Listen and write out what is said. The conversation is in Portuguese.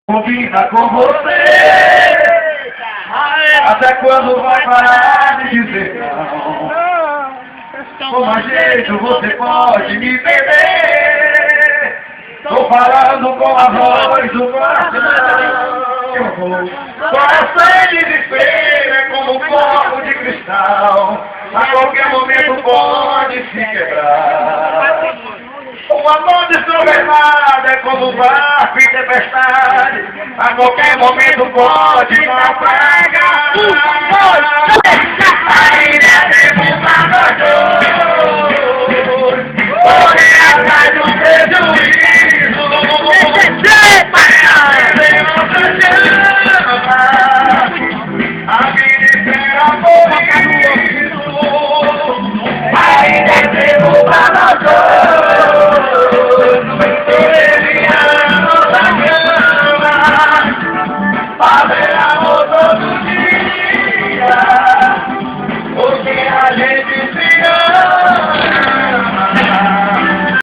Combina com você. Até quando vai parar de dizer não? Com mais jeito você pode me perder. Tô falando com a voz do coração. Coração de desespero é como um copo de cristal. A qualquer momento pode se quebrar. O amor desgovernado é como um barco em tempestade. A qualquer momento pode naufragar. Ainda temos nós dois. Correr atrás do prejuízo. A vida espera por isso. Ainda temos nós dois. Amen.